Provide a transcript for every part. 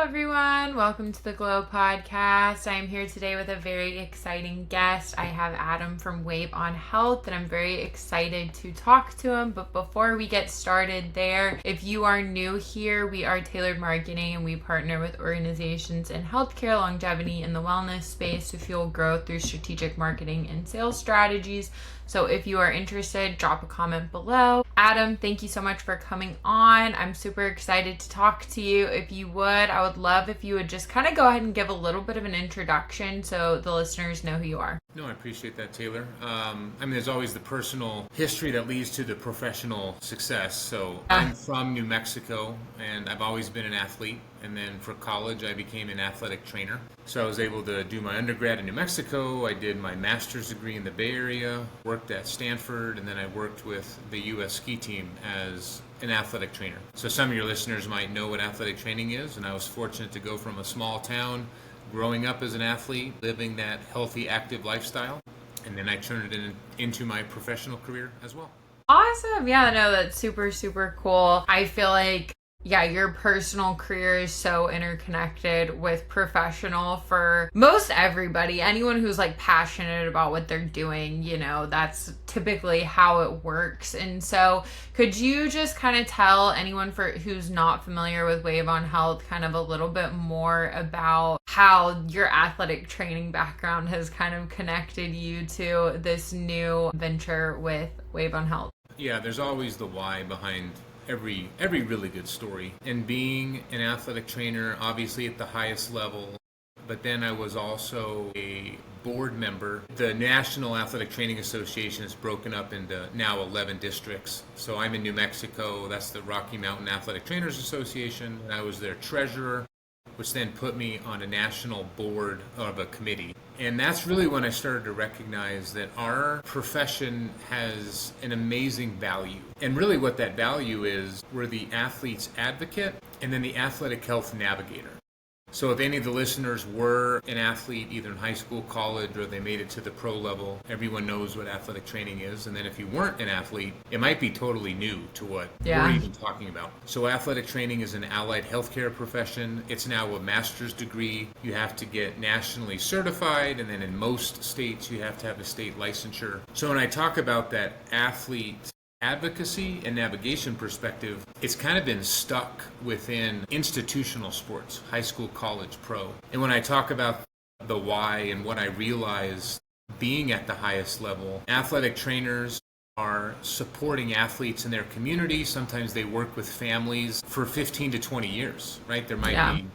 everyone. Welcome to the Glow Podcast. I am here today with a very exciting guest. I have Adam from Wave on Health, and I'm very excited to talk to him. But before we get started there, if you are new here, we are Tailored Marketing, and we partner with organizations in healthcare, longevity, and the wellness space to fuel growth through strategic marketing and sales strategies. So if you are interested, drop a comment below. Adam, thank you so much for coming on. I'm super excited to talk to you. If you would, I would love if you would just kind of go ahead and give a little bit of an introduction so the listeners know who you are. No, I appreciate that, Taylor. There's always the personal history that leads to the professional success. So I'm from New Mexico, and I've always been an athlete. And then for college, I became an athletic trainer. So I was able to do my undergrad in New Mexico. I did my master's degree in the Bay Area, worked at Stanford, and then I worked with the U.S. ski team as an athletic trainer. So some of your listeners might know what athletic training is, and I was fortunate to go from a small town, growing up as an athlete, living that healthy, active lifestyle, and then I turned it into my professional career as well. Awesome. Yeah, no, that's super, super cool. I feel like your personal career is so interconnected with professional for most everybody. Anyone who's like passionate about what they're doing, that's typically how it works. And so could you just kind of tell anyone who's not familiar with Wave on Health kind of a little bit more about how your athletic training background has kind of connected you to this new venture with Wave on Health? Yeah, there's always the why behind every really good story. And being an athletic trainer, obviously at the highest level, but then I was also a board member. The National Athletic Training Association is broken up into now 11 districts. So I'm in New Mexico, that's the Rocky Mountain Athletic Trainers Association, and I was their treasurer, which then put me on a national board of a committee. And that's really when I started to recognize that our profession has an amazing value. And really what that value is, we're the athlete's advocate and then the athletic health navigator. So if any of the listeners were an athlete, either in high school, college, or they made it to the pro level, everyone knows what athletic training is. And then if you weren't an athlete, it might be totally new to what we're even talking about. So athletic training is an allied healthcare profession. It's now a master's degree. You have to get nationally certified, and then in most states, you have to have a state licensure. So when I talk about that athlete advocacy and navigation perspective, it's kind of been stuck within institutional sports, high school, college, pro. And when I talk about the why and what I realize being at the highest level, athletic trainers are supporting athletes in their community. Sometimes they work with families for 15 to 20 years, right? There might be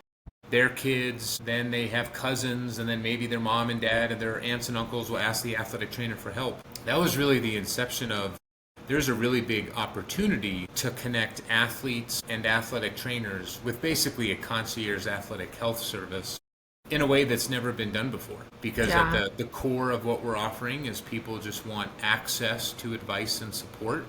their kids, then they have cousins, and then maybe their mom and dad and their aunts and uncles will ask the athletic trainer for help. That was really the inception of there's a really big opportunity to connect athletes and athletic trainers with basically a concierge athletic health service in a way that's never been done before. Because at the core of what we're offering is people just want access to advice and support.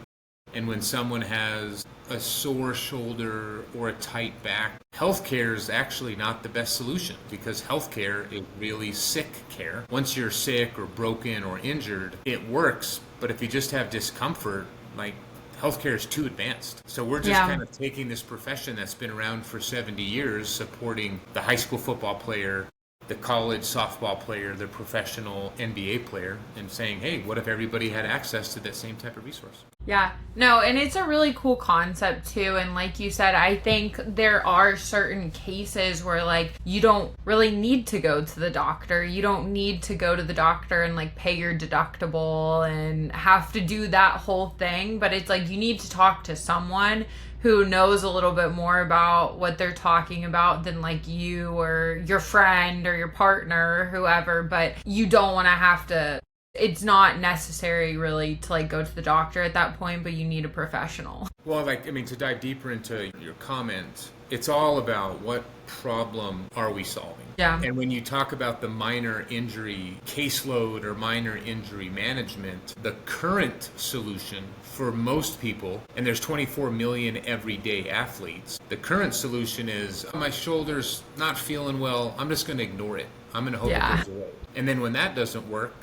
And when someone has a sore shoulder or a tight back, healthcare is actually not the best solution, because healthcare is really sick care. Once you're sick or broken or injured, it works. But if you just have discomfort, like, healthcare is too advanced. So we're just kind of taking this profession that's been around for 70 years, supporting the high school football player, the college softball player, the professional NBA player, and saying, hey, what if everybody had access to that same type of resource? Yeah, no, and it's a really cool concept too. And like you said, I think there are certain cases where like you don't really need to go to the doctor. You don't need to go to the doctor and like pay your deductible and have to do that whole thing. But it's like you need to talk to someone who knows a little bit more about what they're talking about than like you or your friend or your partner or whoever. But you don't want to have to, it's not necessary really to like go to the doctor at that point, but you need a professional. Well, to dive deeper into your comment, it's all about what problem are we solving? Yeah. And when you talk about the minor injury caseload or minor injury management, the current solution for most people, and there's 24 million everyday athletes, the current solution is, my shoulder's not feeling well, I'm just going to ignore it. I'm going to hope it goes away. And then when that doesn't work,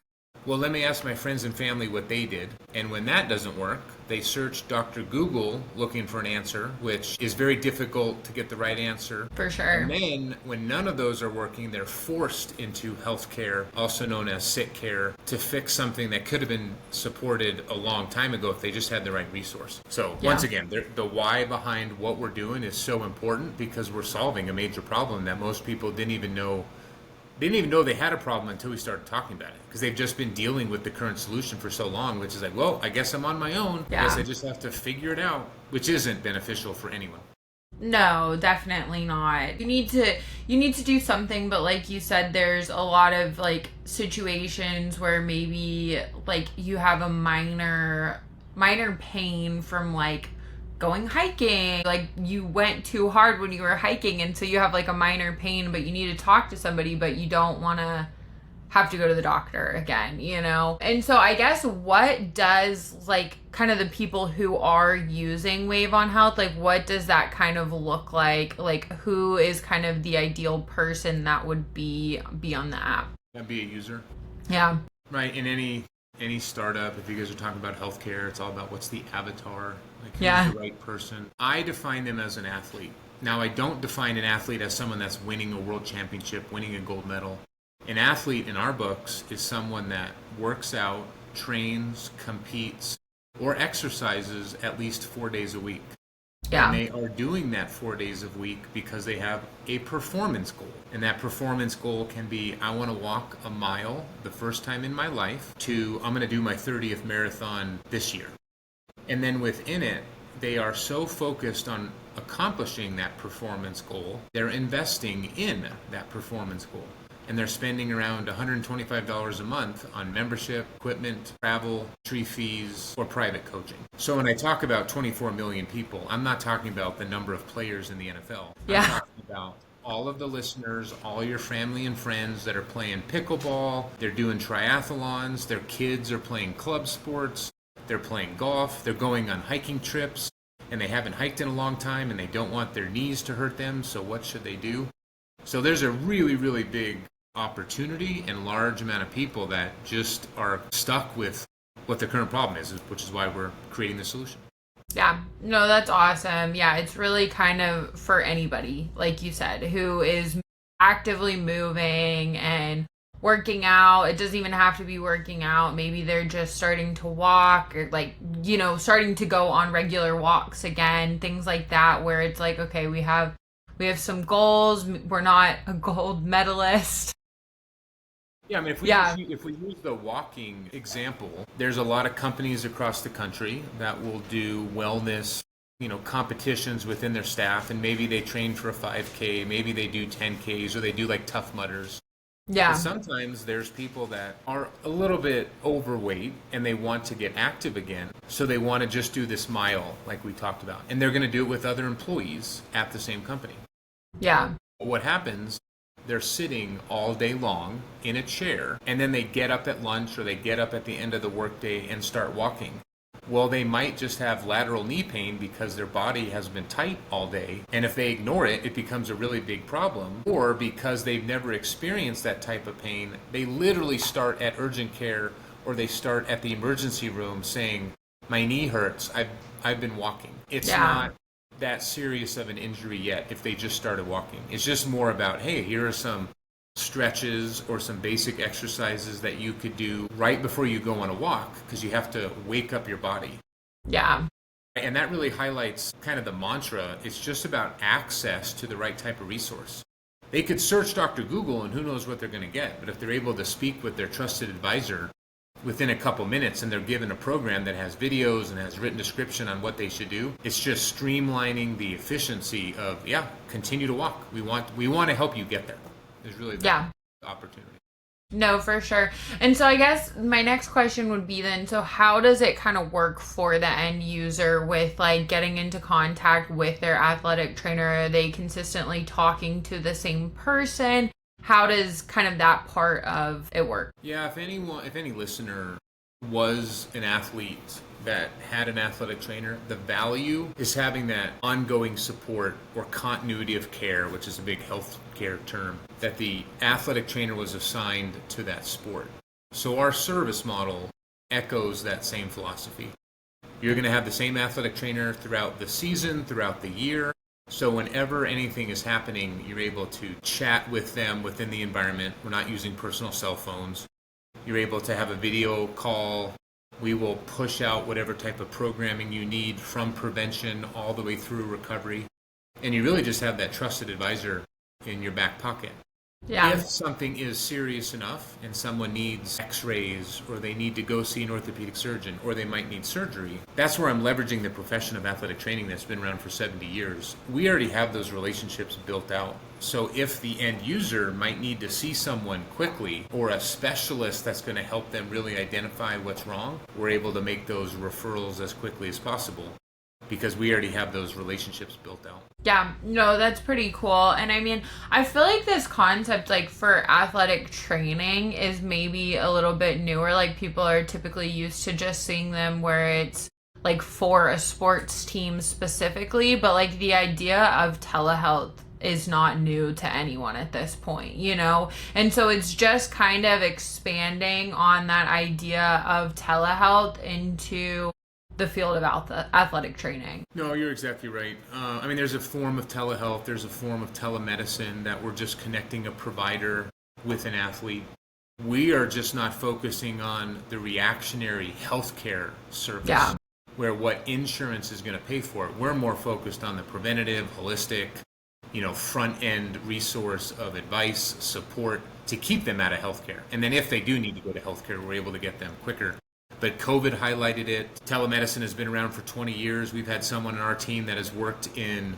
Well, let me ask my friends and family what they did. And when that doesn't work, they search Dr. Google looking for an answer, which is very difficult to get the right answer. For sure. And then when none of those are working, they're forced into healthcare, also known as sick care, to fix something that could have been supported a long time ago if they just had the right resource. So once again, the why behind what we're doing is so important because we're solving a major problem that most people didn't even know they had a problem until we started talking about it, because they've just been dealing with the current solution for so long, which is like, well, I guess I'm on my own. I guess I just have to figure it out, which isn't beneficial for anyone. No, definitely not. You need to do something, but like you said, there's a lot of like situations where maybe like you have a minor pain from like going hiking, like you went too hard when you were hiking, and so you have like a minor pain, but you need to talk to somebody, but you don't want to have to go to the doctor again, you know? And so I guess what does like kind of the people who are using Wave on Health, like what does that kind of look like? Like who is kind of the ideal person that would be on the app? That'd be a user. Yeah. Right. In any startup, if you guys are talking about healthcare, it's all about what's the avatar, like who's the right person. I define them as an athlete. Now, I don't define an athlete as someone that's winning a world championship, winning a gold medal. An athlete in our books is someone that works out, trains, competes, or exercises at least 4 days a week. Yeah. And they are doing that 4 days a week because they have a performance goal. And that performance goal can be, I want to walk a mile the first time in my life, to I'm going to do my 30th marathon this year. And then within it, they are so focused on accomplishing that performance goal, they're investing in that performance goal. And they're spending around $125 a month on membership, equipment, travel, entry fees, or private coaching. So when I talk about 24 million people, I'm not talking about the number of players in the NFL. Yeah. I'm talking about all of the listeners, all your family and friends that are playing pickleball, they're doing triathlons, their kids are playing club sports, they're playing golf, they're going on hiking trips, and they haven't hiked in a long time, and they don't want their knees to hurt them, so what should they do? So there's a really, really big opportunity and large amount of people that just are stuck with what the current problem is, which is why we're creating the solution. Yeah, no, that's awesome. Yeah, it's really kind of for anybody, like you said, who is actively moving and working out. It doesn't even have to be working out. Maybe they're just starting to walk, or like, you know, starting to go on regular walks again, things like that, where it's like, okay, we have some goals. We're not a gold medalist. Yeah, I mean, if we use the walking example, there's a lot of companies across the country that will do wellness, competitions within their staff, and maybe they train for a 5K, maybe they do 10Ks, or they do like Tough Mudders. Yeah. But sometimes there's people that are a little bit overweight and they want to get active again, so they want to just do this mile like we talked about, and they're going to do it with other employees at the same company. Yeah. What happens? They're sitting all day long in a chair, and then they get up at lunch or they get up at the end of the workday and start walking. Well, they might just have lateral knee pain because their body has been tight all day, and if they ignore it, it becomes a really big problem. Or because they've never experienced that type of pain, they literally start at urgent care or they start at the emergency room saying, my knee hurts, I've been walking. It's not that serious of an injury yet if they just started walking. It's just more about, hey, here are some stretches or some basic exercises that you could do right before you go on a walk, because you have to wake up your body. Yeah. And that really highlights kind of the mantra. It's just about access to the right type of resource. They could search Dr. Google and who knows what they're going to get, but if they're able to speak with their trusted advisor within a couple minutes and they're given a program that has videos and has written description on what they should do, it's just streamlining the efficiency of, continue to walk. We want to help you get there. There's really that opportunity. No, for sure. And so I guess my next question would be then, so how does it kind of work for the end user with like getting into contact with their athletic trainer? Are they consistently talking to the same person? How does kind of that part of it work? Yeah, if any listener was an athlete that had an athletic trainer, the value is having that ongoing support or continuity of care, which is a big health care term, that the athletic trainer was assigned to that sport. So our service model echoes that same philosophy. You're going to have the same athletic trainer throughout the season, throughout the year. So whenever anything is happening, you're able to chat with them within the environment. We're not using personal cell phones. You're able to have a video call. We will push out whatever type of programming you need from prevention all the way through recovery. And you really just have that trusted advisor in your back pocket. Yeah. If something is serious enough and someone needs x-rays or they need to go see an orthopedic surgeon or they might need surgery, that's where I'm leveraging the profession of athletic training that's been around for 70 years. We already have those relationships built out. So if the end user might need to see someone quickly or a specialist that's going to help them really identify what's wrong, we're able to make those referrals as quickly as possible, because we already have those relationships built out. Yeah, no, that's pretty cool. And I mean, I feel like this concept, like for athletic training, is maybe a little bit newer. Like people are typically used to just seeing them where it's like for a sports team specifically. But like the idea of telehealth is not new to anyone at this point, you know? And so it's just kind of expanding on that idea of telehealth into the field of athletic training. No, you're exactly right. I mean, there's a form of telehealth, there's a form of telemedicine that we're just connecting a provider with an athlete. We are just not focusing on the reactionary healthcare service, where what insurance is going to pay for it. We're more focused on the preventative, holistic, front-end resource of advice, support to keep them out of healthcare. And then if they do need to go to healthcare, we're able to get them quicker. But COVID highlighted it. Telemedicine has been around for 20 years. We've had someone on our team that has worked in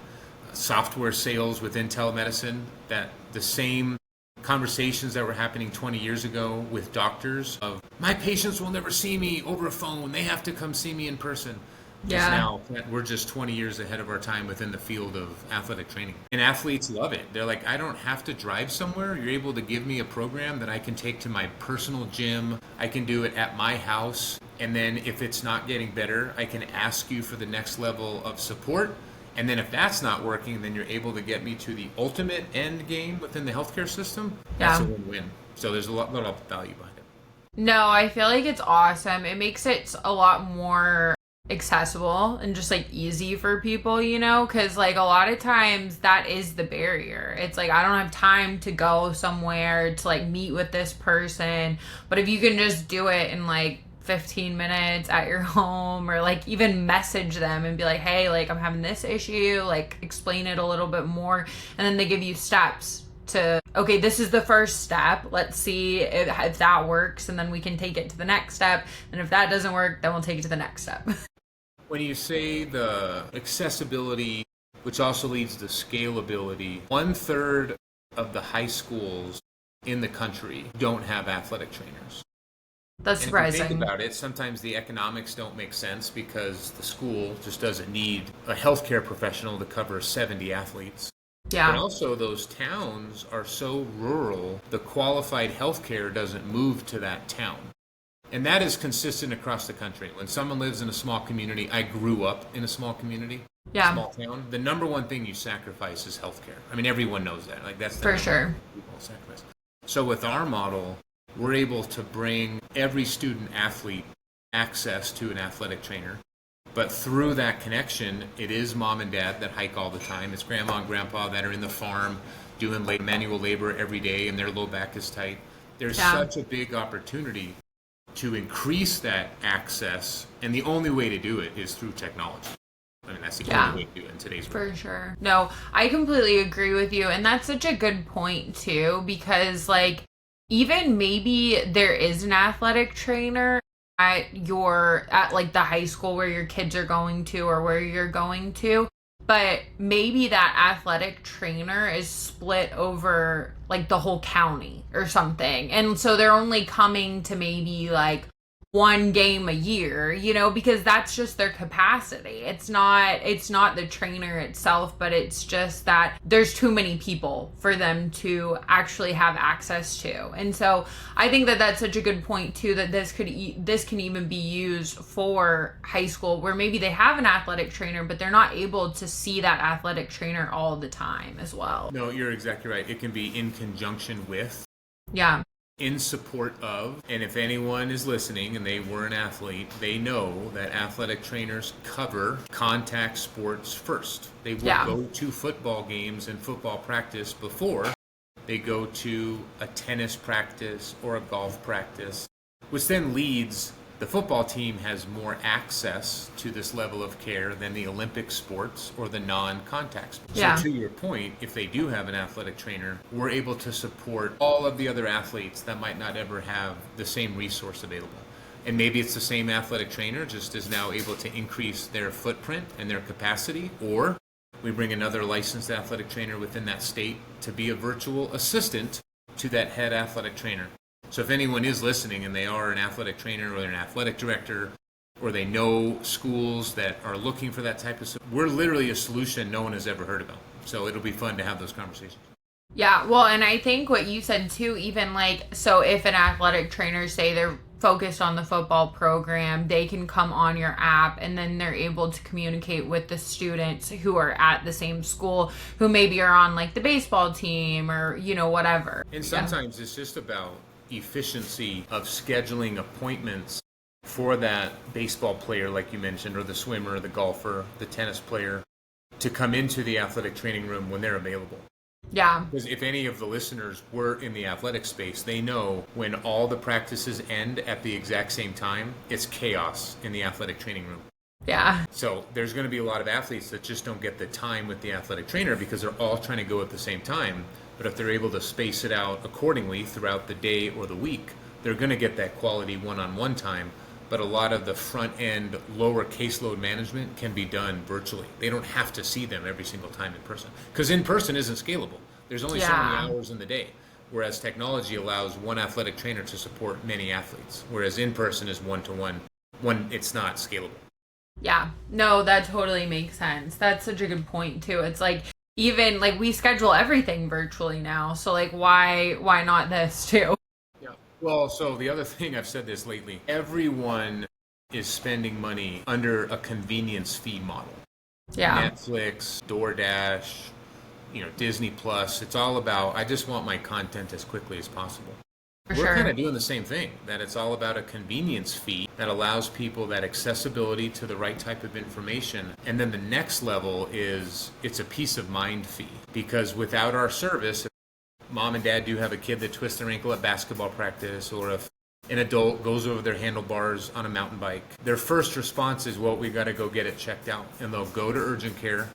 software sales within telemedicine, that the same conversations that were happening 20 years ago with doctors of, my patients will never see me over a phone, they have to come see me in person. Just now, we're just 20 years ahead of our time within the field of athletic training. And athletes love it. They're like, I don't have to drive somewhere. You're able to give me a program that I can take to my personal gym. I can do it at my house. And then if it's not getting better, I can ask you for the next level of support. And then if that's not working, then you're able to get me to the ultimate end game within the healthcare system. That's a win-win. So there's a lot of value behind it. No, I feel like it's awesome. It makes it a lot more accessible and just like easy for people, because like a lot of times that is the barrier. It's like, I don't have time to go somewhere to like meet with this person, but if you can just do it in like 15 minutes at your home, or like even message them and be like, hey, like I'm having this issue, like explain it a little bit more, and then they give you steps to, okay, this is the first step, let's see if that works, and then we can take it to the next step, and if that doesn't work, then we'll take it to the next step. When you say the accessibility, which also leads to scalability, 1/3 of the high schools in the country don't have athletic trainers. That's surprising. If you think about it, sometimes the economics don't make sense because the school just doesn't need a healthcare professional to cover 70 athletes. Yeah. But also those towns are so rural, the qualified healthcare doesn't move to that town. And that is consistent across the country. When someone lives in a small community, I grew up in a small community, small town, the number one thing you sacrifice is healthcare. I mean, everyone knows that. Like that's the for sure. People sacrifice. So with our model, we're able to bring every student athlete access to an athletic trainer. But through that connection, it is mom and dad that hike all the time. It's grandma and grandpa that are in the farm doing manual labor every day and their low back is tight. There's such a big opportunity to increase that access, and the only way to do it is through technology. I mean, that's the only way to do it in today's world. For sure. No, I completely agree with you, and that's such a good point too, because like even maybe there is an athletic trainer at like the high school where your kids are going to or where you're going to, but maybe that athletic trainer is split over like the whole county or something. And so they're only coming to maybe like one game a year, because that's just their capacity. It's not the trainer itself, but it's just that there's too many people for them to actually have access to. And so I think that that's such a good point too, that this can even be used for high school where maybe they have an athletic trainer, but they're not able to see that athletic trainer all the time as well. No, you're exactly right. It can be in conjunction with. Yeah. in support of, and if anyone is listening and they were an athlete, they know that athletic trainers cover contact sports first. They will go to football games and football practice before they go to a tennis practice or a golf practice, which then leads the football team has more access to this level of care than the Olympic sports or the non-contact sports. So to your point, if they do have an athletic trainer, we're able to support all of the other athletes that might not ever have the same resource available. And maybe it's the same athletic trainer, just is now able to increase their footprint and their capacity, or we bring another licensed athletic trainer within that state to be a virtual assistant to that head athletic trainer. So if anyone is listening and they are an athletic trainer or an athletic director, or they know schools that are looking for that type of stuff, we're literally a solution no one has ever heard about. So it'll be fun to have those conversations. Yeah, well, and I think what you said too, even like, so if an athletic trainer, say they're focused on the football program, they can come on your app and then they're able to communicate with the students who are at the same school, who maybe are on like the baseball team or, you know, whatever. And sometimes it's just about efficiency of scheduling appointments for that baseball player, like you mentioned, or the swimmer, the golfer, the tennis player, to come into the athletic training room when they're available. Yeah. Because if any of the listeners were in the athletic space, they know when all the practices end at the exact same time, it's chaos in the athletic training room. Yeah. So there's going to be a lot of athletes that just don't get the time with the athletic trainer because they're all trying to go at the same time. But if they're able to space it out accordingly throughout the day or the week, they're going to get that quality one-on-one time. But a lot of the front-end, lower caseload management can be done virtually. They don't have to see them every single time in person. Because in person isn't scalable. There's only so many hours in the day. Whereas technology allows one athletic trainer to support many athletes. Whereas in person is one-to-one. It's not scalable. Yeah. No, that totally makes sense. That's such a good point, too. It's like, even like we schedule everything virtually now, so like why not this too? Yeah. Well, so the other thing, I've said this lately, everyone is spending money under a convenience fee model. Yeah. Netflix, DoorDash, Disney Plus. It's all about, I just want my content as quickly as possible. We're kind of doing the same thing, that it's all about a convenience fee that allows people that accessibility to the right type of information. And then the next level is it's a peace of mind fee. Because without our service, if mom and dad do have a kid that twists their ankle at basketball practice, or if an adult goes over their handlebars on a mountain bike, their first response is, well, we got to go get it checked out. And they'll go to urgent care.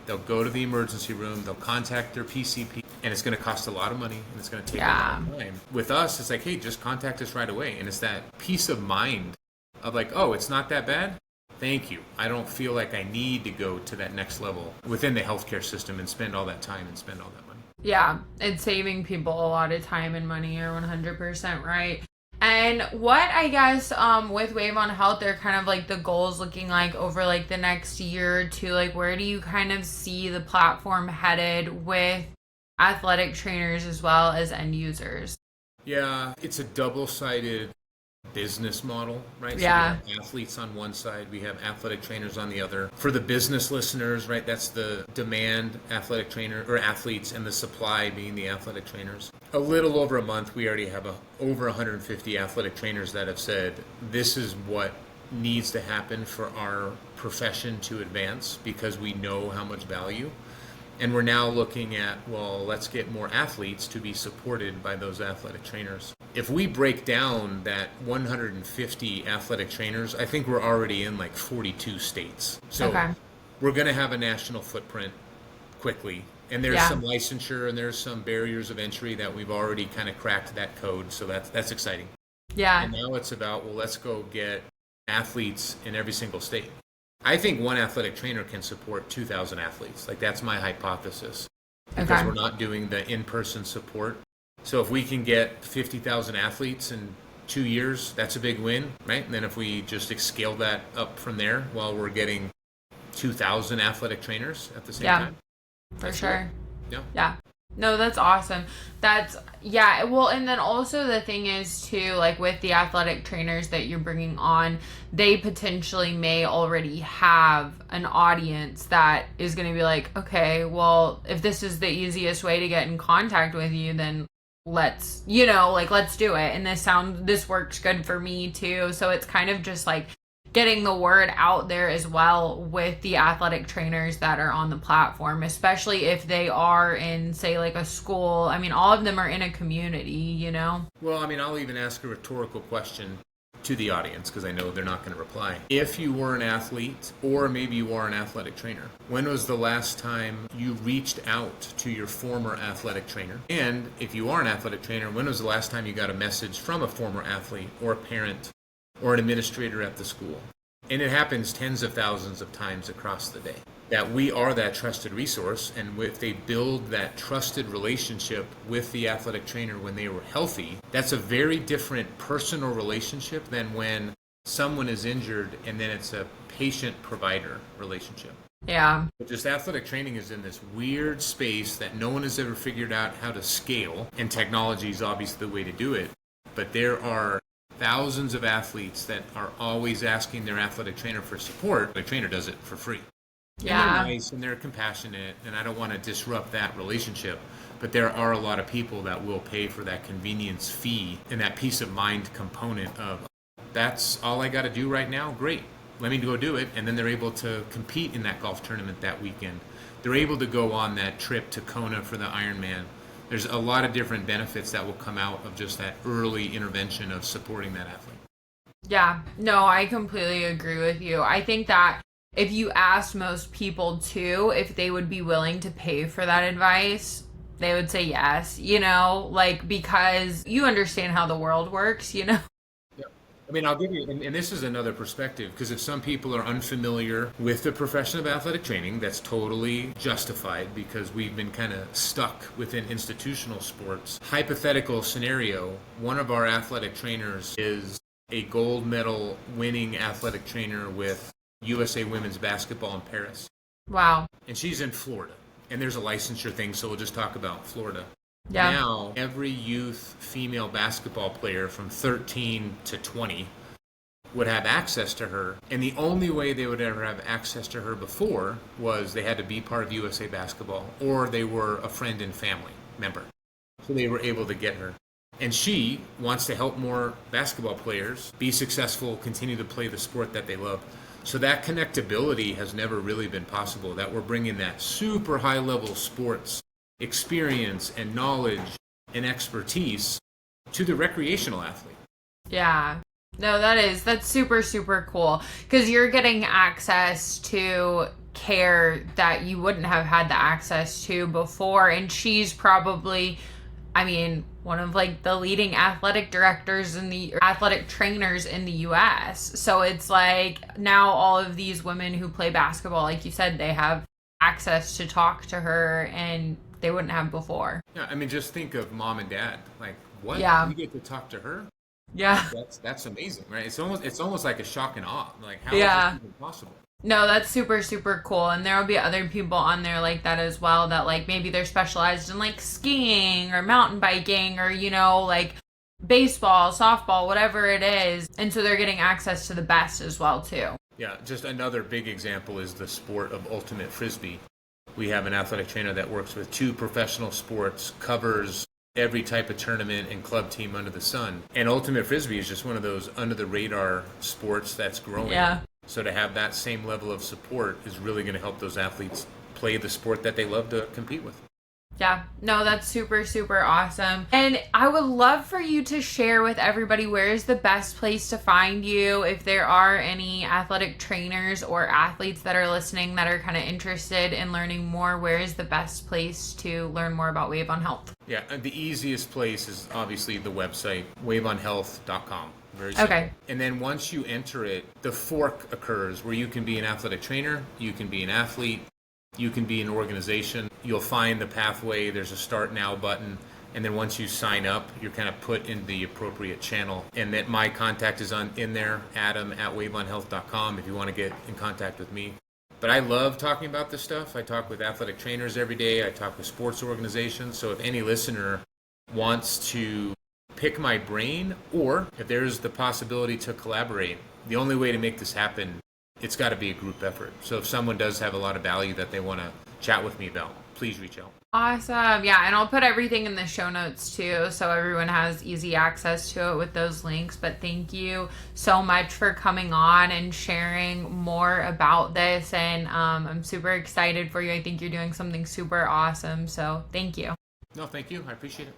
They'll go to the emergency room, they'll contact their PCP, and it's going to cost a lot of money, and it's going to take a long time. With us, it's like, hey, just contact us right away. And it's that peace of mind of like, oh, it's not that bad? Thank you. I don't feel like I need to go to that next level within the healthcare system and spend all that time and spend all that money. Yeah, it's saving people a lot of time and money. You're 100% right. And what, I guess, with Wave on Health, they're kind of like the goals looking like over like the next year or two, like where do you kind of see the platform headed with athletic trainers as well as end users? Yeah, it's a double-sided business model, right? Yeah. So we have athletes on one side, we have athletic trainers on the other. For the business listeners, right, that's the demand athletic trainer or athletes, and the supply being the athletic trainers. A little over a month, we already have over 150 athletic trainers that have said this is what needs to happen for our profession to advance because we know how much value. And we're now looking at, well, let's get more athletes to be supported by those athletic trainers. If we break down that 150 athletic trainers, I think we're already in like 42 states. So we're going to have a national footprint quickly. And there's some licensure and there's some barriers of entry that we've already kind of cracked that code. So that's exciting. Yeah. And now it's about, well, let's go get athletes in every single state. I think one athletic trainer can support 2,000 athletes. Like, that's my hypothesis. Because we're not doing the in-person support. So if we can get 50,000 athletes in 2 years, that's a big win, right? And then if we just scale that up from there while we're getting 2,000 athletic trainers at the same time. For sure. Cool. Yeah. No, that's awesome. Well, and then also the thing is too, like with the athletic trainers that you're bringing on, they potentially may already have an audience that is going to be like, okay, well, if this is the easiest way to get in contact with you, then let's do it. And this works good for me too. So it's kind of just like getting the word out there as well with the athletic trainers that are on the platform, especially if they are in, say, like a school. I mean, all of them are in a community. Well, I mean, I'll even ask a rhetorical question to the audience because I know they're not going to reply. If you were an athlete, or maybe you are an athletic trainer, when was the last time you reached out to your former athletic trainer? And if you are an athletic trainer, when was the last time you got a message from a former athlete or a parent or an administrator at the school? And it happens tens of thousands of times across the day. That we are that trusted resource, and if they build that trusted relationship with the athletic trainer when they were healthy, that's a very different personal relationship than when someone is injured and then it's a patient-provider relationship. Yeah. But just athletic training is in this weird space that no one has ever figured out how to scale, and technology is obviously the way to do it. But there are thousands of athletes that are always asking their athletic trainer for support. The trainer does it for free. Yeah. And they're nice and they're compassionate, and I don't want to disrupt that relationship. But there are a lot of people that will pay for that convenience fee and that peace of mind component of, that's all I got to do right now? Great. Let me go do it. And then they're able to compete in that golf tournament that weekend. They're able to go on that trip to Kona for the Ironman. There's a lot of different benefits that will come out of just that early intervention of supporting that athlete. Yeah, no, I completely agree with you. I think that if you asked most people too, if they would be willing to pay for that advice, they would say yes, because you understand how the world works. Yeah. I mean, I'll give you, and this is another perspective, because if some people are unfamiliar with the profession of athletic training, that's totally justified because we've been kind of stuck within institutional sports. Hypothetical scenario, one of our athletic trainers is a gold medal winning athletic trainer with USA women's basketball in Paris. Wow. And she's in Florida. And there's a licensure thing, so we'll just talk about Florida. Yeah. Now, every youth female basketball player from 13 to 20 would have access to her. And the only way they would ever have access to her before was they had to be part of USA Basketball or they were a friend and family member. So they were able to get her. And she wants to help more basketball players be successful, continue to play the sport that they love. So that connectability has never really been possible, that we're bringing that super high level sports experience and knowledge and expertise to the recreational athlete. Yeah. No, that's super, super cool because you're getting access to care that you wouldn't have had the access to before. And she's probably, one of the leading athletic directors and the athletic trainers in the US. So it's now all of these women who play basketball, like you said, they have access to talk to her and they wouldn't have before. Yeah, just think of mom and dad. What? Yeah. You get to talk to her? Yeah. That's amazing, right? It's almost like a shock and awe. How yeah. is this even possible? No, that's super, super cool. And there will be other people on there like that as well that maybe they're specialized in skiing or mountain biking or, baseball, softball, whatever it is. And so they're getting access to the best as well too. Yeah, just another big example is the sport of ultimate frisbee. We have an athletic trainer that works with 2 professional sports, covers every type of tournament and club team under the sun. And ultimate frisbee is just one of those under the radar sports that's growing. Yeah. So to have that same level of support is really going to help those athletes play the sport that they love to compete with. Yeah, no, that's super, super awesome. And I would love for you to share with everybody where is the best place to find you if there are any athletic trainers or athletes that are listening that are kind of interested in learning more. Where is the best place to learn more about Wave on Health? Yeah, and the easiest place is obviously the website, waveonhealth.com. Very simple. Okay. And then once you enter it, the fork occurs where you can be an athletic trainer, you can be an athlete, you can be an organization. You'll find the pathway. There's a Start Now button. And then once you sign up, you're kind of put in the appropriate channel. And that my contact is in there, adam@waveonhealth.com if you want to get in contact with me. But I love talking about this stuff. I talk with athletic trainers every day. I talk with sports organizations. So if any listener wants to pick my brain or if there's the possibility to collaborate, the only way to make this happen, it's got to be a group effort. So if someone does have a lot of value that they want to chat with me about, please reach out. Awesome. Yeah, and I'll put everything in the show notes too, so everyone has easy access to it with those links. But thank you so much for coming on and sharing more about this. And I'm super excited for you. I think you're doing something super awesome. So thank you. No, thank you. I appreciate it.